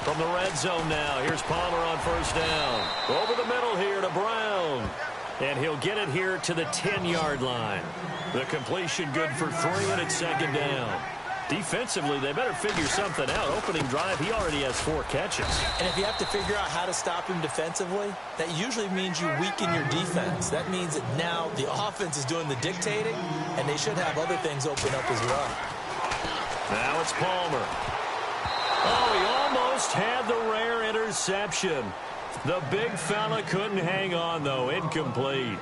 From the red zone now, here's Palmer on first down. Over the middle here to Brown. And he'll get it here to the 10-yard line. The completion good for 3, and it's second down. Defensively, they better figure something out. Opening drive, he already has 4 catches. And if you have to figure out how to stop him defensively, that usually means you weaken your defense. That means that now the offense is doing the dictating, and they should have other things open up as well. Now it's Palmer. Oh, he almost had the rare interception. The big fella couldn't hang on, though. Incomplete.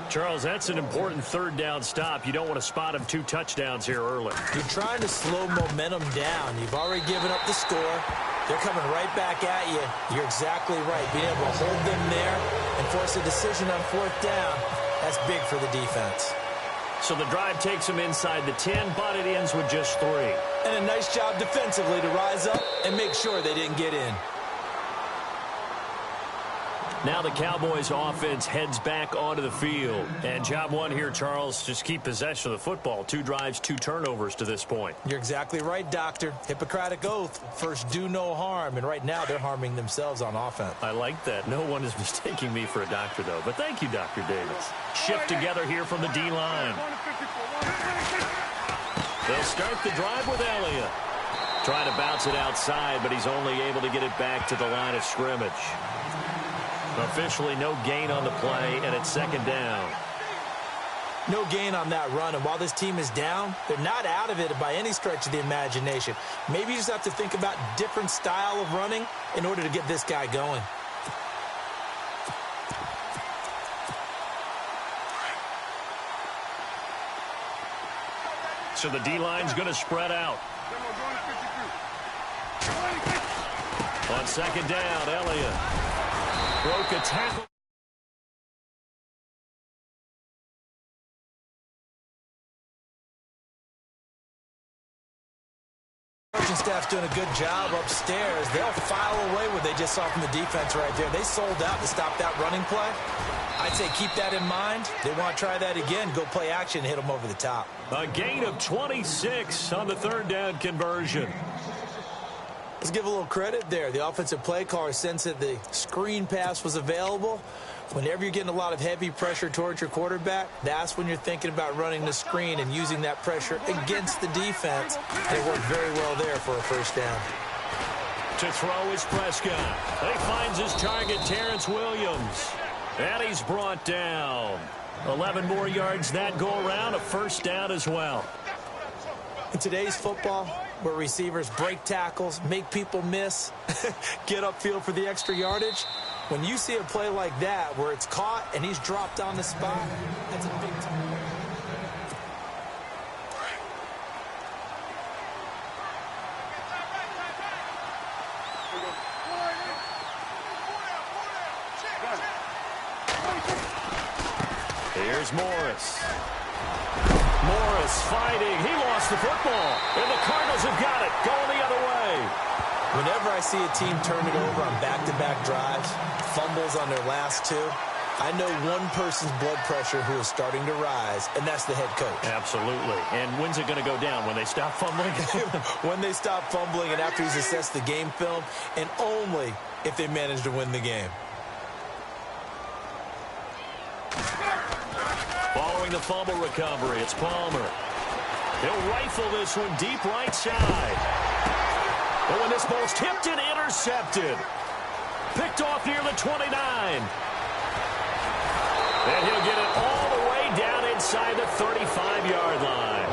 Charles, that's an important third down stop. You don't want to spot him 2 touchdowns here early. You're trying to slow momentum down. You've already given up the score. They're coming right back at you. You're exactly right. Being able to hold them there and force a decision on 4th down, that's big for the defense. So the drive takes him inside the 10, but it ends with just 3. And a nice job defensively to rise up and make sure they didn't get in. Now the Cowboys offense heads back onto the field. And job 1 here, Charles, just keep possession of the football. 2 drives, 2 turnovers to this point. You're exactly right, Doctor. Hippocratic oath. First, do no harm. And right now, they're harming themselves on offense. I like that. No one is mistaking me for a doctor, though. But thank you, Dr. Davis. Shift together here from the D-line. They'll start the drive with Elliott. Trying to bounce it outside, but he's only able to get it back to the line of scrimmage. Officially no gain on the play, and it's second down. No gain on that run, and while this team is down, they're not out of it by any stretch of the imagination. Maybe you just have to think about different style of running in order to get this guy going. So the D-line's going to spread out. On second down, Elliott broke a tackle. Coaching staff's doing a good job upstairs. They'll file away what they just saw from the defense right there. They sold out to stop that running play. I'd say keep that in mind. They want to try that again. Go play action, hit them over the top. A gain of 26 on the third down conversion. Let's give a little credit there. The offensive play caller sensed that the screen pass was available. Whenever you're getting a lot of heavy pressure towards your quarterback, that's when you're thinking about running the screen and using that pressure against the defense. It worked very well there for a first down. To throw is Prescott. He finds his target, Terrence Williams. And he's brought down. 11 more yards that go around, a first down as well. In today's football, where receivers break tackles, make people miss, get upfield for the extra yardage, when you see a play like that where it's caught and he's dropped on the spot, that's a big time. Here's Morris. Morris fighting. He lost the football. And the Cardinals have got it. Going the other way. Whenever I see a team turn it over on back-to-back drives, fumbles on their last 2, I know one person's blood pressure who is starting to rise, and that's the head coach. Absolutely. And when's it going to go down? When they stop fumbling? When they stop fumbling and after he's assessed the game film, and only if they manage to win the game. Following the fumble recovery, it's Palmer. He'll rifle this one deep right side. Oh, and this ball's tipped and intercepted. Picked off near the 29. And he'll get it all the way down inside the 35-yard line.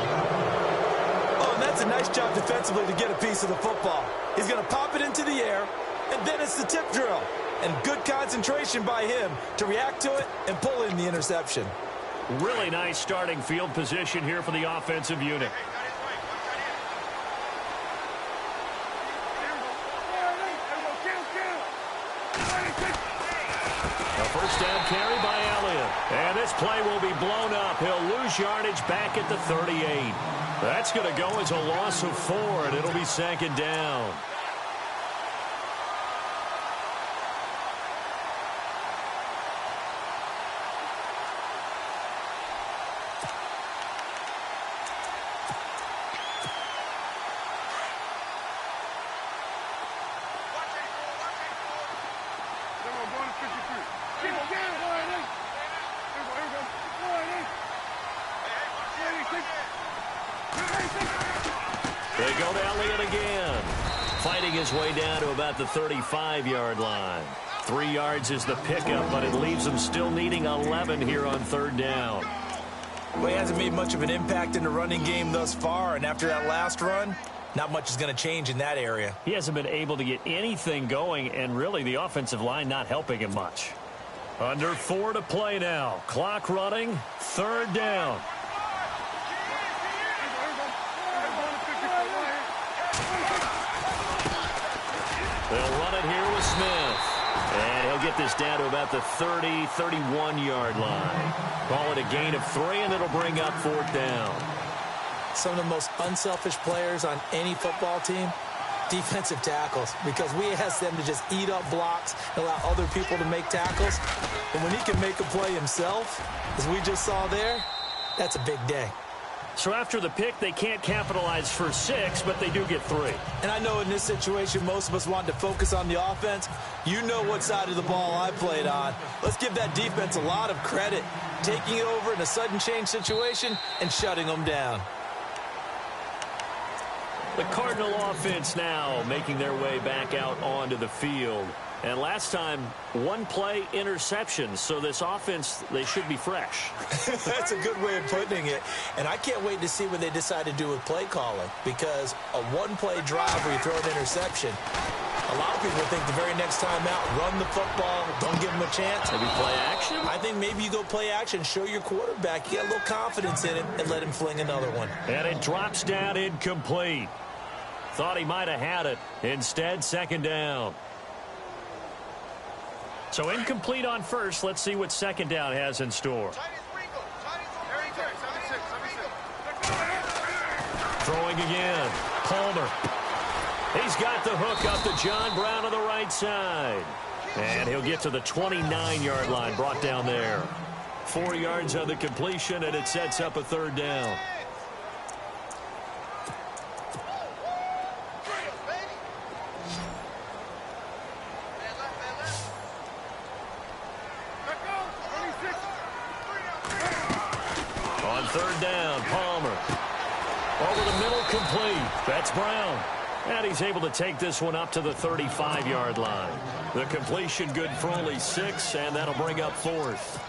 Oh, and that's a nice job defensively to get a piece of the football. He's going to pop it into the air, and then it's the tip drill. And good concentration by him to react to it and pull in the interception. Really nice starting field position here for the offensive unit. A first down carry by Elliott. And this play will be blown up. He'll lose yardage back at the 38. That's going to go as a loss of 4, and it'll be second down. Elliott again. Fighting his way down to about the 35-yard line. 3 yards is the pickup, but it leaves him still needing 11 here on third down. Well, he hasn't made much of an impact in the running game thus far, and after that last run, not much is going to change in that area. He hasn't been able to get anything going, and really the offensive line not helping him much. Under 4 to play now. Clock running. Third down. They'll run it here with Smith. And he'll get this down to about the 30, 31-yard line. Call it a gain of 3, and it'll bring up fourth down. Some of the most unselfish players on any football team, defensive tackles, because we ask them to just eat up blocks and allow other people to make tackles. And when he can make a play himself, as we just saw there, that's a big day. So after the pick, they can't capitalize for 6, but they do get 3. And I know in this situation, most of us want to focus on the offense. You know what side of the ball I played on. Let's give that defense a lot of credit, taking it over in a sudden change situation and shutting them down. The Cardinal offense now making their way back out onto the field. And last time, 1-play interception. So this offense, they should be fresh. That's a good way of putting it. And I can't wait to see what they decide to do with play calling. Because a 1-play drive where you throw an interception, a lot of people think the very next time out, run the football, don't give them a chance. Maybe play action? I think maybe you go play action, show your quarterback you got a little confidence in him, and let him fling another one. And it drops down incomplete. Thought he might have had it. Instead, second down. So incomplete on first. Let's see what second down has in store. Throwing again. Palmer. He's got the hook up to John Brown on the right side. And he'll get to the 29-yard line, brought down there. 4 yards on the completion, and it sets up a third down. Third down, Palmer. Over the middle, complete. That's Brown. And he's able to take this one up to the 35-yard line. The completion good for only 6, and that'll bring up fourth.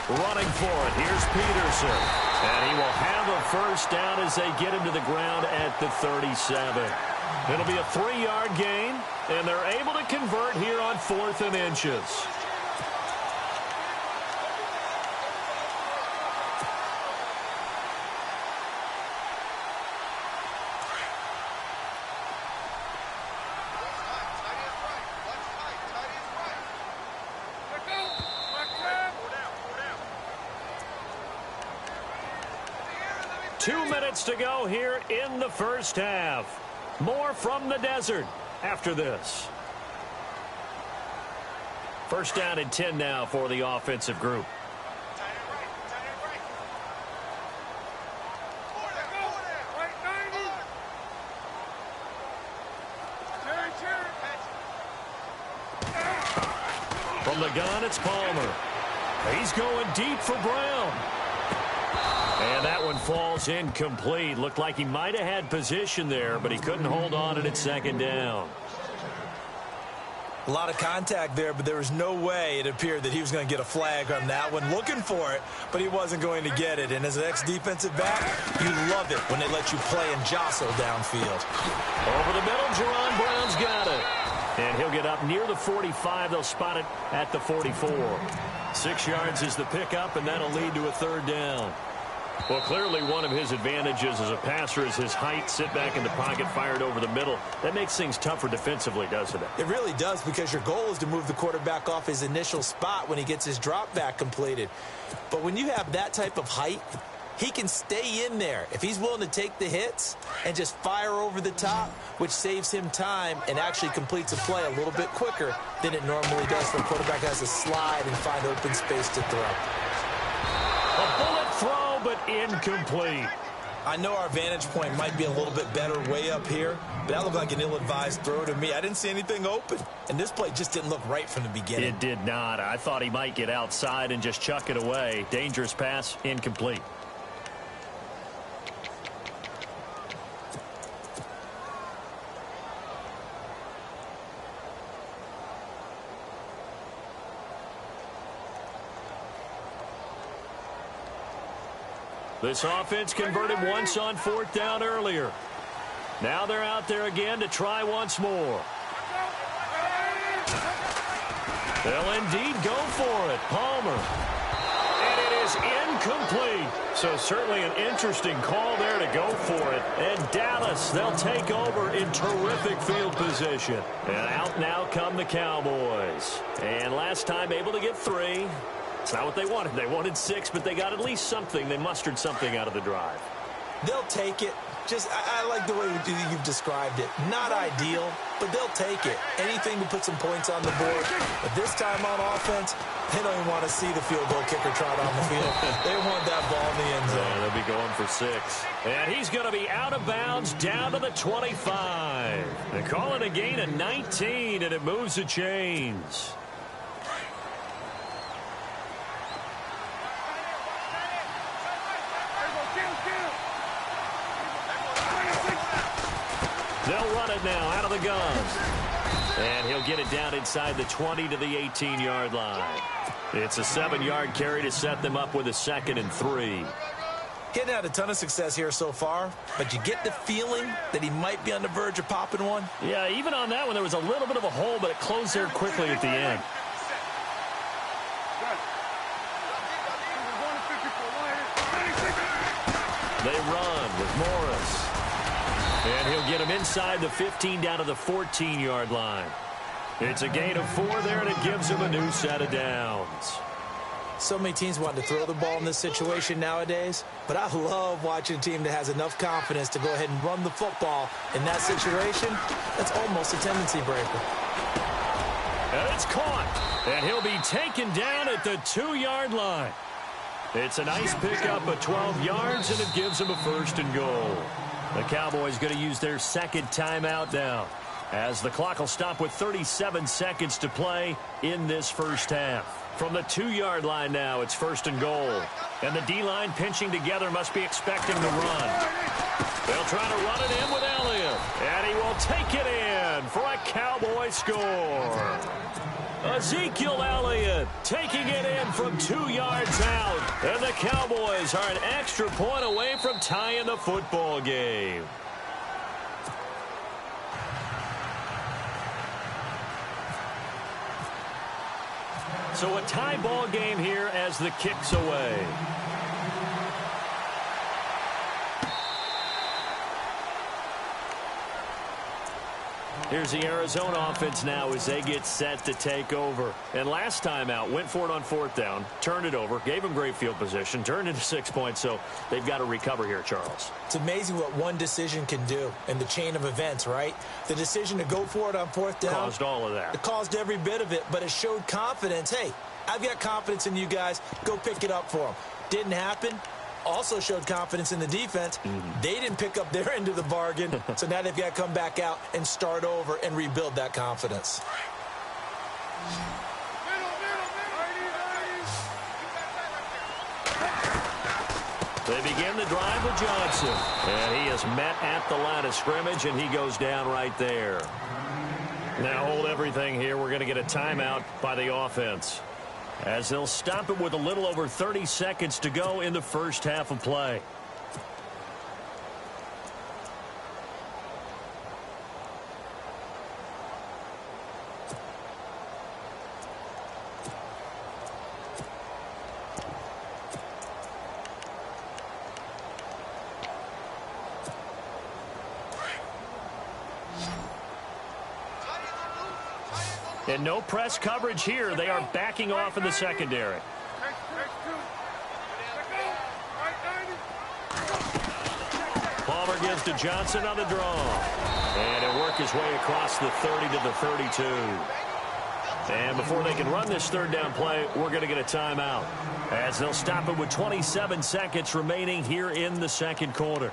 Running for it. Here's Peterson. And he will have a first down as they get him to the ground at the 37. It'll be a 3-yard gain, and they're able to convert here on 4th and inches. To go here in the first half. More from the desert after this. First down and 10 now for the offensive group. From the gun, it's Palmer. He's going deep for Brown. And that one falls incomplete. Looked like he might have had position there, but he couldn't hold on and it's second down. A lot of contact there, but there was no way it appeared that he was going to get a flag on that one. Looking for it, but he wasn't going to get it. And as an ex-defensive back, you love it when they let you play and jostle downfield. Over the middle, Jerron Brown's got it. And he'll get up near the 45. They'll spot it at the 44. 6 yards is the pickup, and that'll lead to a third down. Well, clearly one of his advantages as a passer is his height, sit back in the pocket, fired over the middle. That makes things tougher defensively, doesn't it? It really does, because your goal is to move the quarterback off his initial spot when he gets his drop back completed. But when you have that type of height, he can stay in there if he's willing to take the hits and just fire over the top, which saves him time and actually completes a play a little bit quicker than it normally does when a quarterback has to slide and find open space to throw. A bullet throw, but incomplete. I know our vantage point might be a little bit better way up here, but that looked like an ill-advised throw to me. I didn't see anything open, and this play just didn't look right from the beginning. It did not. I thought he might get outside and just chuck it away. Dangerous pass, incomplete. This offense converted once on 4th down earlier. Now they're out there again to try once more. They'll indeed go for it. Palmer. And it is incomplete. So certainly an interesting call there to go for it. And Dallas, they'll take over in terrific field position. And out now come the Cowboys. And last time able to get 3. It's not what they wanted. They wanted 6, but they got at least something. They mustered something out of the drive. They'll take it. Just, I like the way you've described it. Not ideal, but they'll take it. Anything to put some points on the board. But this time on offense, they don't even want to see the field goal kicker trot on the field. They want that ball in the end zone. Yeah, they'll be going for 6. And he's going to be out of bounds down to the 25. They call it a gain of 19, and it moves the chains. They'll run it now out of the gun. And he'll get it down inside the 20 to the 18-yard line. It's a 7-yard carry to set them up with a 2nd and 3. Getting had a ton of success here so far, but you get the feeling that he might be on the verge of popping one. Yeah, even on that one, there was a little bit of a hole, but it closed there quickly at the end. They run with Morris. And he'll get him inside the 15 down to the 14-yard line. It's a gain of 4 there, and it gives him a new set of downs. So many teams want to throw the ball in this situation nowadays, but I love watching a team that has enough confidence to go ahead and run the football in that situation. That's almost a tendency breaker. And it's caught, and he'll be taken down at the 2-yard line. It's a nice pickup of 12 yards, and it gives him a 1st and goal. The Cowboys going to use their 2nd timeout now, as the clock will stop with 37 seconds to play in this first half. From the 2-yard line now, it's 1st and goal. And the D-line pinching together must be expecting the run. They'll try to run it in with Elliott. And he will take it in for a Cowboy score. Ezekiel Elliott taking it in from 2 yards out. And the Cowboys are an extra point away from tying the football game. So a tie ball game here as the kick's away. Here's the Arizona offense now as they get set to take over. And last time out, went for it on 4th down, turned it over, gave them great field position, turned into 6 points, so they've got to recover here, Charles. It's amazing what one decision can do in the chain of events, right? The decision to go for it on 4th down. Caused all of that. It caused every bit of it, but it showed confidence. Hey, I've got confidence in you guys. Go pick it up for them. Didn't happen. Also showed confidence in the defense. They didn't pick up their end of the bargain, so now they've got to come back out and start over and rebuild that confidence. They begin the drive with Johnson, and he is met at the line of scrimmage, and he goes down right there. Now hold everything here. We're going to get a timeout by the offense, as they'll stop it with a little over 30 seconds to go in the first half of play. And no press coverage here. They are backing off in the secondary. gives to Johnson on the draw. And he'll work his way across the 30 to the 32. And before they can run this third down play, we're going to get a timeout, as they'll stop it with 27 seconds remaining here in the second quarter.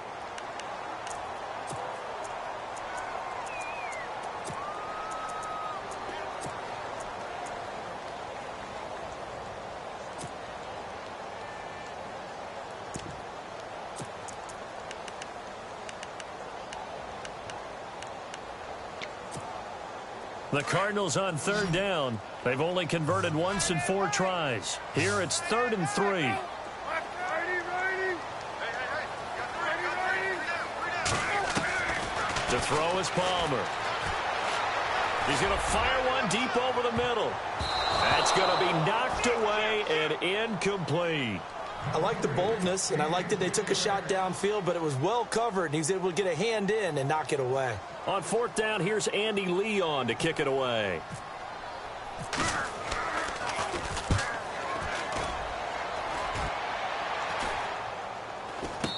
The Cardinals on third down. They've only converted once in 4 tries. Here it's 3rd and 3. To throw is Palmer. He's going to fire one deep over the middle. That's going to be knocked away and incomplete. I like the boldness, and I like that they took a shot downfield, but it was well covered, and he was able to get a hand in and knock it away. On 4th down, here's Andy Leon to kick it away.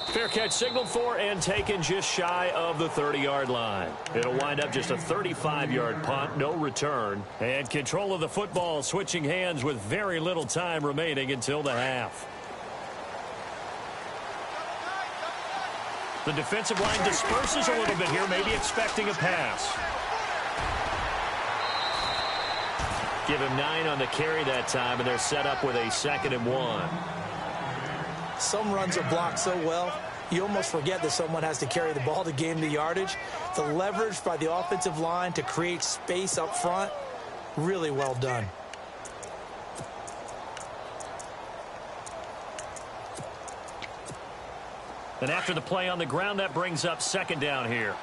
Fair catch signaled for and taken just shy of the 30-yard line. It'll wind up just a 35-yard punt, no return. And control of the football switching hands with very little time remaining until the half. The defensive line disperses a little bit here, maybe expecting a pass. Give him 9 on the carry that time, and they're set up with a 2nd and 1. Some runs are blocked so well, you almost forget that someone has to carry the ball to gain the yardage. The leverage by the offensive line to create space up front, really well done. And after the play on the ground, that brings up 2nd down here.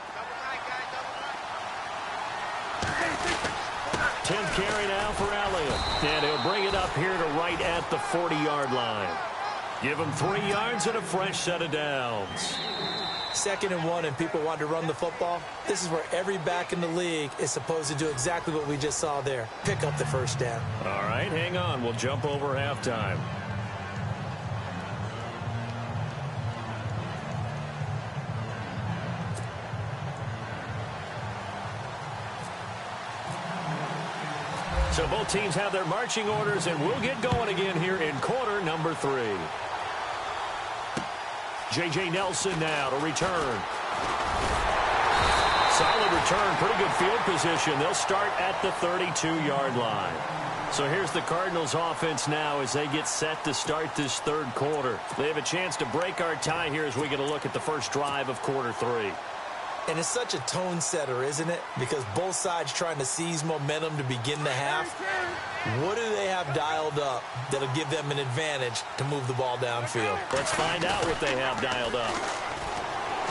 10th carry now for Elliott. And he'll bring it up here to right at the 40-yard line. Give him 3 yards and a fresh set of downs. 2nd and 1, and people want to run the football. This is where every back in the league is supposed to do exactly what we just saw there. Pick up the first down. All right, hang on. We'll jump over halftime. So both teams have their marching orders, and we'll get going again here in quarter number 3. J.J. Nelson now to return. Solid return, pretty good field position. They'll start at the 32-yard line. So here's the Cardinals offense now as they get set to start this third quarter. They have a chance to break our tie here as we get a look at the first drive of quarter 3. And it's such a tone setter, isn't it? Because both sides trying to seize momentum to begin the half. What do they have dialed up that'll give them an advantage to move the ball downfield? Let's find out what they have dialed up.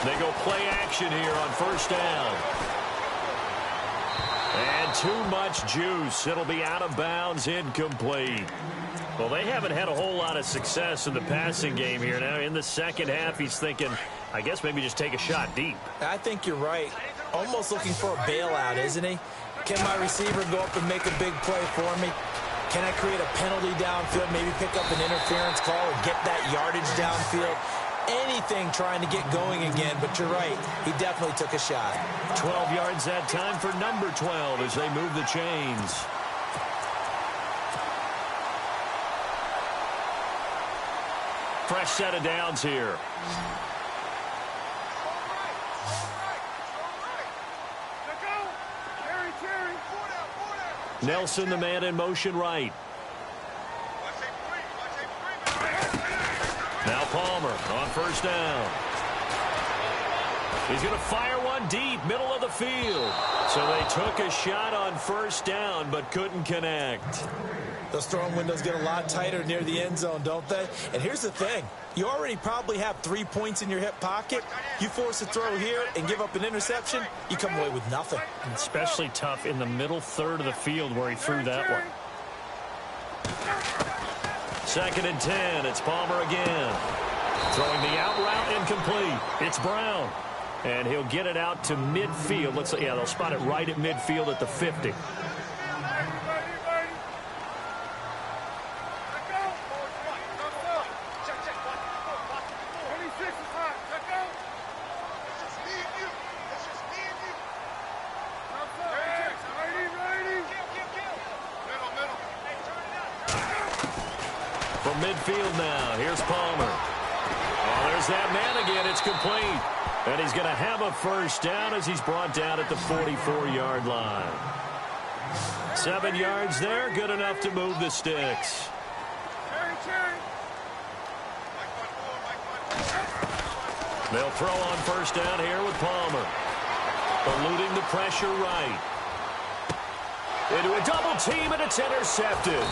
They go play action here on 1st down. And too much juice. It'll be out of bounds, incomplete. Well, they haven't had a whole lot of success in the passing game here. Now, in the second half, he's thinking, I guess maybe just take a shot deep. I think you're right. Almost looking for a bailout, isn't he? Can my receiver go up and make a big play for me? Can I create a penalty downfield, maybe pick up an interference call and get that yardage downfield? Anything trying to get going again, but you're right. He definitely took a shot. 12 yards that time for number 12 as they move the chains. Fresh set of downs here. Nelson, the man in motion right. Now Palmer on 1st down. He's going to fire one deep, middle of the field. So they took a shot on 1st down, but couldn't connect. Those throwing windows get a lot tighter near the end zone, don't they? And here's the thing. You already probably have 3 points in your hip pocket. You force a throw here and give up an interception, you come away with nothing. Especially tough in the middle third of the field where he threw that one. 2nd and 10. It's Palmer again. Throwing the out route incomplete. It's Brown. And he'll get it out to midfield. Yeah, they'll spot it right at midfield at the 50. From midfield now, here's Palmer. Oh, there's that man again. It's complete. And he's going to have a first down as he's brought down at the 44-yard line. 7 yards there, good enough to move the sticks. They'll throw on first down here with Palmer. Eluding the pressure right. Into a double team, and it's intercepted.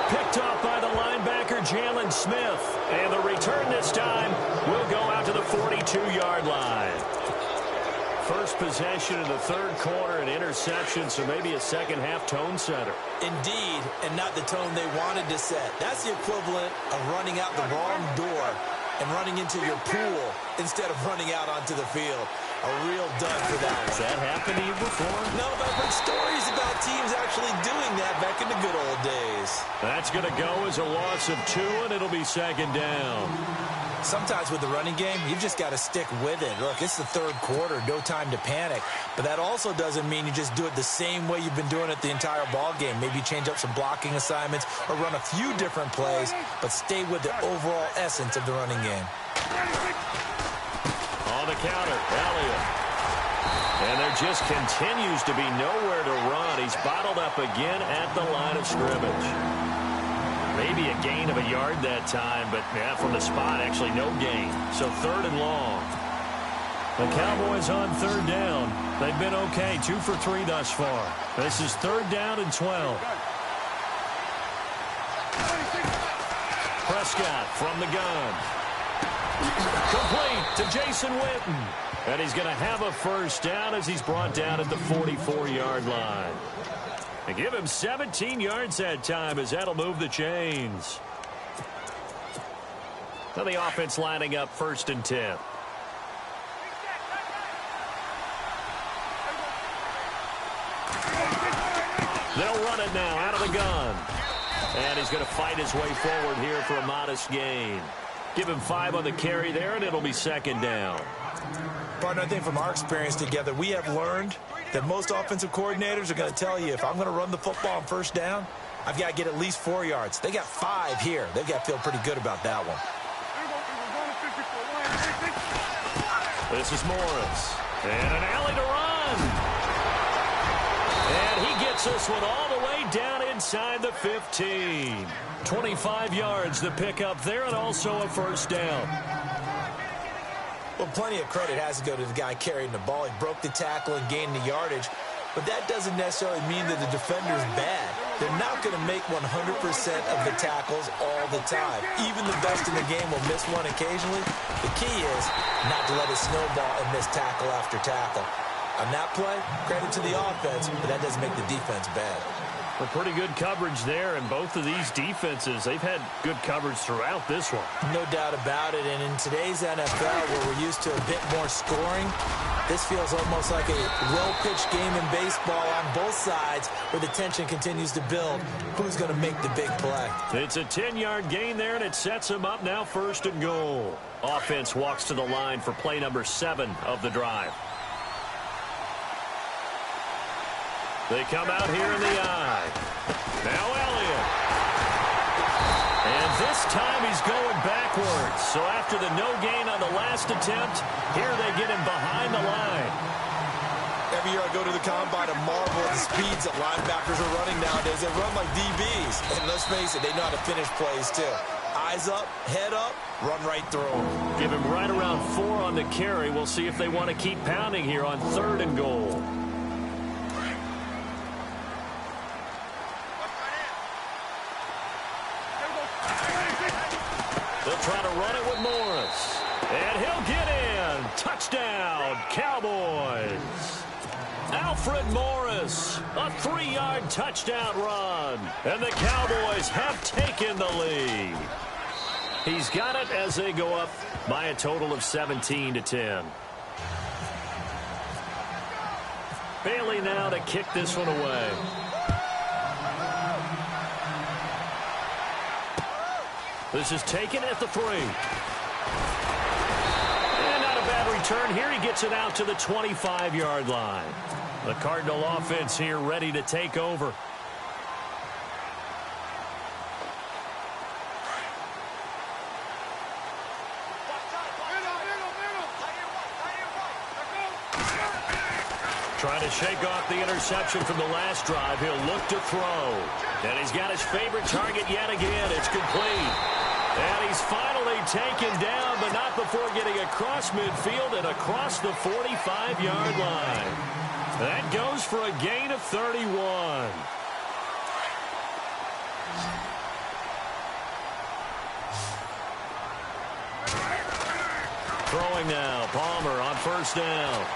Picked off by the linebacker, Jalen Smith. And the return this time will go out to the 42-yard line. First possession in the third quarter, an interception, so maybe a second-half tone setter. Indeed, and not the tone they wanted to set. That's the equivalent of running out the wrong door and running into your pool instead of running out onto the field. A real dud for that one. Has that happened to you before? No, but I've heard stories about teams actually doing that back in the good old days. That's going to go as a loss of 2, and it'll be second down. Sometimes with the running game, you've just got to stick with it. Look, it's the third quarter, no time to panic. But that also doesn't mean you just do it the same way you've been doing it the entire ball game. Maybe change up some blocking assignments or run a few different plays, but stay with the overall essence of the running game. On the counter, Elliott. And there just continues to be nowhere to run. He's bottled up again at the line of scrimmage. Maybe a gain of a yard that time, but yeah, from the spot, actually no gain. So third and long. The Cowboys on third down. They've been okay, 2 for 3 thus far. This is third down and 12. Prescott from the gun. Complete to Jason Witten. And he's going to have a first down as he's brought down at the 44-yard line. And give him 17 yards that time as that'll move the chains. Now the offense lining up first and 10. They'll run it now out of the gun. And he's going to fight his way forward here for a modest gain. Give him 5 on the carry there, and it'll be second down. Partner, I think from our experience together, we have learned that most offensive coordinators are going to tell you, if I'm going to run the football on first down, I've got to get at least 4 yards. They got 5 here. They've got to feel pretty good about that one. This is Morris. And an alley to run. And he gets this one all the way down inside the 15. 25 yards to pick up there, and also a first down. Well, plenty of credit has to go to the guy carrying the ball. He broke the tackle and gained the yardage. But that doesn't necessarily mean that the defender's bad. They're not going to make 100% of the tackles all the time. Even the best in the game will miss one occasionally. The key is not to let it snowball and miss tackle after tackle. On that play, credit to the offense, but that doesn't make the defense bad. Well, pretty good coverage there, and both of these defenses, they've had good coverage throughout this one. No doubt about it, and in today's NFL, where we're used to a bit more scoring, this feels almost like a well-pitched game in baseball on both sides, where the tension continues to build. Who's going to make the big play? It's a 10-yard gain there, and it sets him up now first and goal. Offense walks to the line for play number 7 of the drive. They come out here in the eye. Now Elliott. And this time he's going backwards. So after the no gain on the last attempt, here they get him behind the line. Every year I go to the combine and marvel at the speeds that linebackers are running nowadays. They run like DBs. And let's face it, they know how to finish plays too. Eyes up, head up, run right through them. Give him right around 4 on the carry. We'll see if they want to keep pounding here on third and goal. They'll try to run it with Morris. And he'll get in. Touchdown, Cowboys. Alfred Morris, a 3-yard touchdown run. And the Cowboys have taken the lead. He's got it as they go up by a total of 17-10. Bailey now to kick this one away. This is taken at the 3. And not a bad return here. He gets it out to the 25-yard line. The Cardinal offense here ready to take over. Trying to shake off the interception from the last drive. He'll look to throw. And he's got his favorite target yet again. It's complete. And he's finally taken down, but not before getting across midfield and across the 45-yard line. That goes for a gain of 31. Throwing now. Palmer on first down.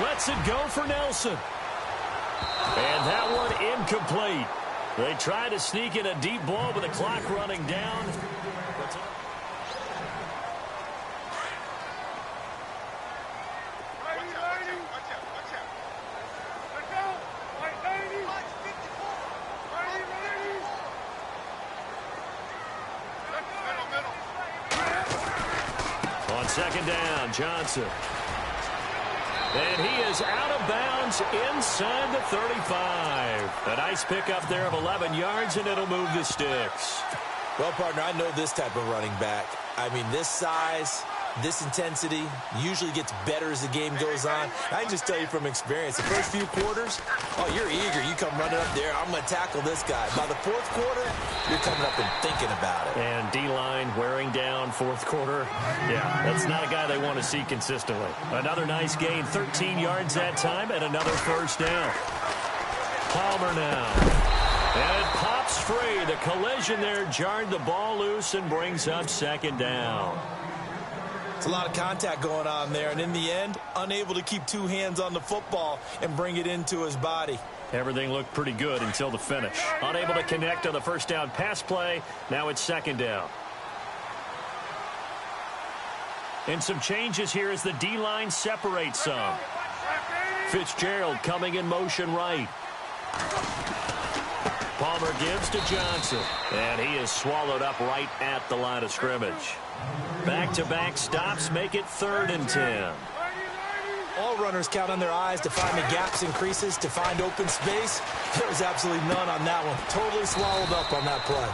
Lets it go for Nelson. And that one incomplete. They try to sneak in a deep ball with the clock running down. On second down, Johnson. And he is out of bounds inside the 35. A nice pickup there of 11 yards, and it'll move the sticks. Well, partner, I know this type of running back. I mean, this size, this intensity usually gets better as the game goes on. I can just tell you from experience, the first few quarters, oh, you're eager. You come running up there, I'm going to tackle this guy. By the fourth quarter, you're coming up and thinking about it. And D-line wearing down fourth quarter. Yeah, that's not a guy they want to see consistently. Another nice gain, 13 yards that time, and another first down. Palmer now. And it pops free. The collision there jarred the ball loose and brings up second down. It's a lot of contact going on there, and in the end, unable to keep two hands on the football and bring it into his body. Everything looked pretty good until the finish. Unable to connect on the first down pass play. Now it's second down. And some changes here as the D-line separates some. Fitzgerald coming in motion right. Palmer gives to Johnson. And he is swallowed up right at the line of scrimmage. Back-to-back stops make it 3rd and 10. All runners count on their eyes to find the gaps and creases, to find open space. There was absolutely none on that one. Totally swallowed up on that play.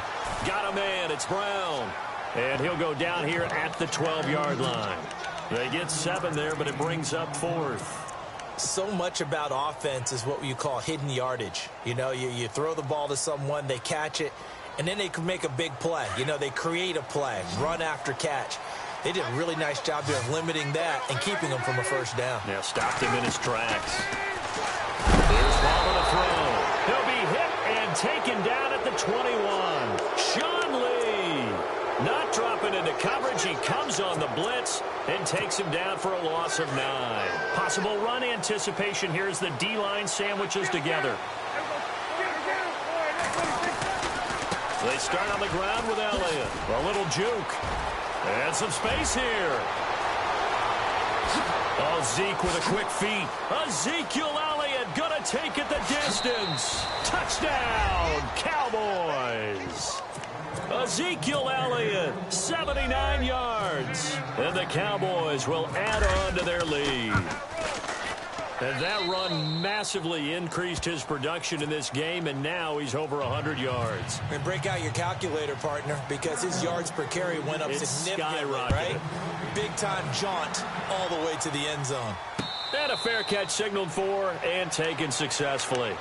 Got a man. It's Brown. And he'll go down here at the 12-yard line. They get 7 there, but it brings up 4th. So much about offense is what you call hidden yardage. You know, you throw the ball to someone, they catch it, and then they can make a big play. You know, they create a play, run after catch. They did a really nice job there of limiting that and keeping him from a first down. Yeah, stopped him in his tracks. Here's Palmer to throw. He'll be hit and taken down at the 21. Sean Lee not dropping into coverage. He comes on the blitz and takes him down for a loss of 9. Possible run anticipation here as the D-line sandwiches together. They start on the ground with Elliott. A little juke. And some space here. Oh, Zeke with a quick feed. Ezekiel Elliott gonna take it the distance. Touchdown, Cowboys. Ezekiel Elliott, 79 yards. And the Cowboys will add on to their lead. And that run massively increased his production in this game, and now he's over 100 yards. And break out your calculator, partner, because his yards per carry went up significantly, right? Big-time jaunt all the way to the end zone. And a fair catch signaled for and taken successfully.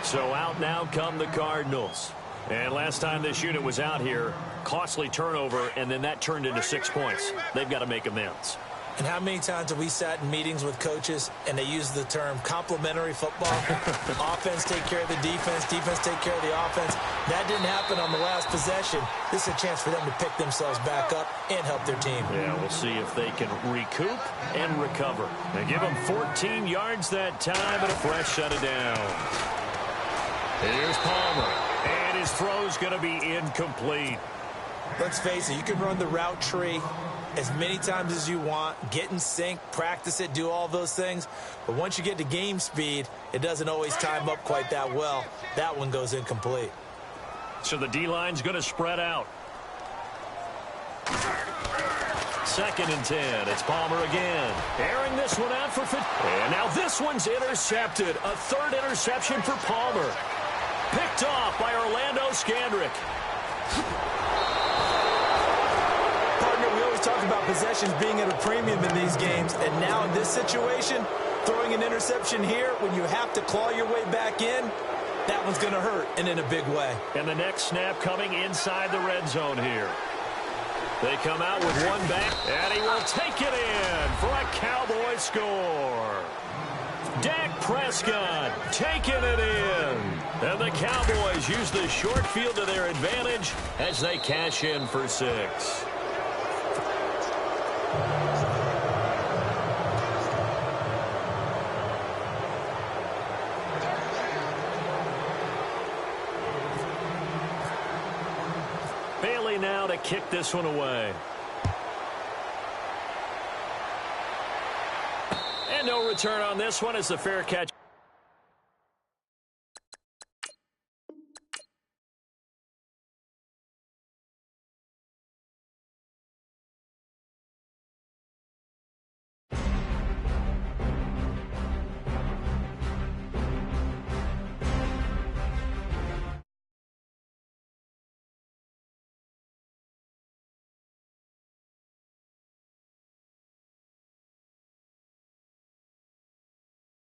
So out now come the Cardinals. And last time this unit was out here, costly turnover, and then that turned into 6 points. They've got to make amends. And how many times have we sat in meetings with coaches and they use the term complementary football? Offense take care of the defense, defense take care of the offense. That didn't happen on the last possession. This is a chance for them to pick themselves back up and help their team. Yeah, we'll see if they can recoup and recover. They give them 14 yards that time and a fresh set of downs. Here's Palmer, and his throw's going to be incomplete. Let's face it, you can run the route tree as many times as you want, get in sync, practice it, do all those things. But once you get to game speed, it doesn't always time up quite that well. That one goes incomplete. So the D-line's going to spread out. 2nd and 10. It's Palmer again. Airing this one out for Fitz. And now this one's intercepted. A 3rd interception for Palmer. Picked off by Orlando Scandrick. Partner, we always talk about possessions being at a premium in these games, and now in this situation, Throwing an interception here when you have to claw your way back in, that one's going to hurt, and in a big way. And the next snap coming inside the red zone here. They come out with one back, and he will take it in for a Cowboy score. Dak Prescott taking it in. And the Cowboys use the short field to their advantage as they cash in for 6. Bailey now to kick this one away. And no return on this one as the fair catch.